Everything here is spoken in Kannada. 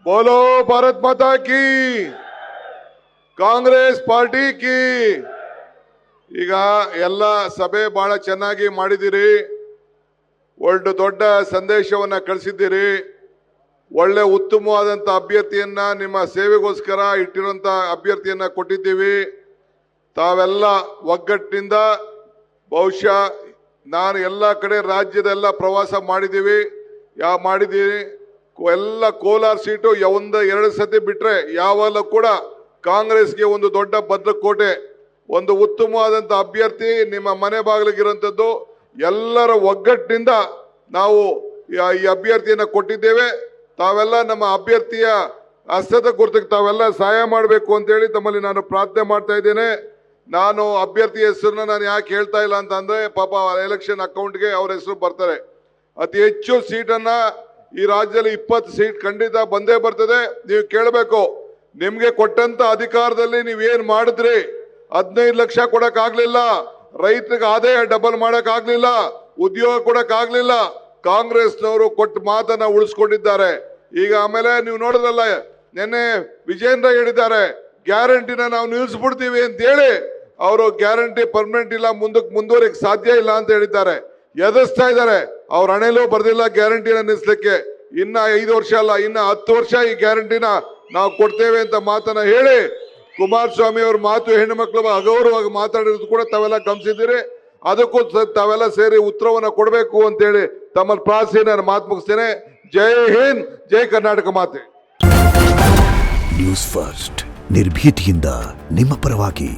बोलो भारत माता की, ಕಾಂಗ್ರೆಸ್ ಪಾರ್ಟಿ ಕಿ. ಈಗ ಎಲ್ಲ ಸಭೆ ಬಹಳ ಚೆನ್ನಾಗಿ ಮಾಡಿದಿರಿ, ಒಳ್ಳೆ ದೊಡ್ಡ ಸಂದೇಶವನ್ನ ಕಳಿಸಿದ್ದೀರಿ. ಒಳ್ಳೆ ಉತ್ತಮವಾದಂತ ಅಭ್ಯರ್ಥಿಯನ್ನ ನಿಮ್ಮ ಸೇವೆಗೋಸ್ಕರ ಇಟ್ಟಿರುವಂತ ಅಭ್ಯರ್ಥಿಯನ್ನ ಕೊಟ್ಟಿದ್ದೀವಿ. ತಾವೆಲ್ಲ ಒಗ್ಗಟ್ಟಿನಿಂದ ಬಹುಶಃ ನಾನು ಎಲ್ಲ ಕಡೆ ರಾಜ್ಯದೆಲ್ಲ ಪ್ರವಾಸ ಮಾಡಿದ್ದೀವಿ, ಮಾಡಿದ್ದೀವಿ. ಎಲ್ಲ ಕೋಲಾರ ಸೀಟು ಎರಡು ಸತಿ ಬಿಟ್ರೆ ಯಾವಲ್ಲೂ ಕೂಡ ಕಾಂಗ್ರೆಸ್ಗೆ ಒಂದು ದೊಡ್ಡ ಭದ್ರಕೋಟೆ, ಒಂದು ಉತ್ತಮವಾದಂತ ಅಭ್ಯರ್ಥಿ ನಿಮ್ಮ ಮನೆ ಬಾಗಿಲಿಗಿರುವಂತದ್ದು. ಎಲ್ಲರ ಒಗ್ಗಟ್ಟಿನಿಂದ ನಾವು ಈ ಅಭ್ಯರ್ಥಿಯನ್ನ ಕೊಟ್ಟಿದ್ದೇವೆ. ತಾವೆಲ್ಲ ನಮ್ಮ ಅಭ್ಯರ್ಥಿಯ ಹಸ್ತದ ಗುರುತಿಗೆ ತಾವೆಲ್ಲ ಸಹಾಯ ಮಾಡಬೇಕು ಅಂತೇಳಿ ತಮ್ಮಲ್ಲಿ ನಾನು ಪ್ರಾರ್ಥನೆ ಮಾಡ್ತಾ ಇದ್ದೇನೆ. ನಾನು ಅಭ್ಯರ್ಥಿ ಹೆಸರನ್ನ ನಾನು ಯಾಕೆ ಹೇಳ್ತಾ ಇಲ್ಲ ಅಂತಂದ್ರೆ, ಪಾಪ ಎಲೆಕ್ಷನ್ ಅಕೌಂಟ್ಗೆ ಅವ್ರ ಹೆಸರು ಬರ್ತಾರೆ. ಅತಿ ಹೆಚ್ಚು ಸೀಟನ್ನ ಈ ರಾಜ್ಯದಲ್ಲಿ 20 ಸೀಟ್ ಖಂಡಿತ ಬಂದೇ ಬರ್ತದೆ. ನೀವು ಕೇಳಬೇಕು, ನಿಮ್ಗೆ ಕೊಟ್ಟಂತ ಅಧಿಕಾರದಲ್ಲಿ ನೀವೇನ್ ಮಾಡಿದ್ರಿ? 15 ಲಕ್ಷ ಕೊಡಕ್ ಆಗ್ಲಿಲ್ಲ, ರೈತರಿಗೆ ಆದಾಯ ಡಬಲ್ ಮಾಡಕ್ ಆಗ್ಲಿಲ್ಲ, ಉದ್ಯೋಗ ಕೊಡಕ್ ಆಗ್ಲಿಲ್ಲ. ಕಾಂಗ್ರೆಸ್ನವರು ಕೊಟ್ಟ ಮಾತನ್ನ ಉಳಿಸ್ಕೊಂಡಿದ್ದಾರೆ. ಈಗ ಆಮೇಲೆ ನೀವು ನೋಡಿದ್ರಲ್ಲ, ನಿನ್ನೆ ವಿಜೇಂದ್ರ ಹೇಳಿದ್ದಾರೆ ಗ್ಯಾರಂಟಿನ ನಾವು ನಿಲ್ಲಿಸ್ಬಿಡ್ತೀವಿ ಅಂತ ಹೇಳಿ. ಅವರು ಗ್ಯಾರಂಟಿ ಪರ್ಮನೆಂಟ್ ಇಲ್ಲ, ಮುಂದಕ್ಕೆ ಮುಂದುವರಿಕ್ ಸಾಧ್ಯ ಇಲ್ಲ ಅಂತ ಹೇಳಿದ್ದಾರೆ. ಎದುರಿಸ್ತಾ ಇದ್ದಾರೆ. ಅವ್ರ ಹಣೆಲೂ ಬರ್ದಿಲ್ಲ ಗ್ಯಾರಂಟಿನ ನಿಲ್ಲಿಸ್ಲಿಕ್ಕೆ. ಇನ್ನ 5 ವರ್ಷ ಅಲ್ಲ, ಇನ್ನ 10 ವರ್ಷ ಈ ಗ್ಯಾರಂಟಿನ ನಾವು ಕೊಡ್ತೇವೆ ಅಂತ ಮಾತನ್ನ ಹೇಳಿ, ಕುಮಾರಸ್ವಾಮಿ ಅವ್ರ ಮಾತು ಹೆಣ್ಣು ಮಕ್ಕಳು ಅಗೌರವಾಗಿ ಮಾತಾಡಿರೋದು ಕೂಡ ತಾವೆಲ್ಲ ಗಮನಿಸಿದ್ದೀರಿ. ಅದಕ್ಕೂ ತಾವೆಲ್ಲ ಸೇರಿ ಉತ್ತರವನ್ನ ಕೊಡಬೇಕು ಅಂತೇಳಿ ತಮ್ಮಲ್ಲಿ ಪ್ರಾರ್ಥನೆ ನಾನು ಮಾತು ಮುಗಿಸ್ತೇನೆ. ಜೈ ಹಿಂದ್, ಜೈ ಕರ್ನಾಟಕ ಮಾತೆ. ನ್ಯೂಸ್ ಫಸ್ಟ್ ನಿರ್ಭೀತಿಯಿಂದ ನಿಮ್ಮ ಪರವಾಗಿ.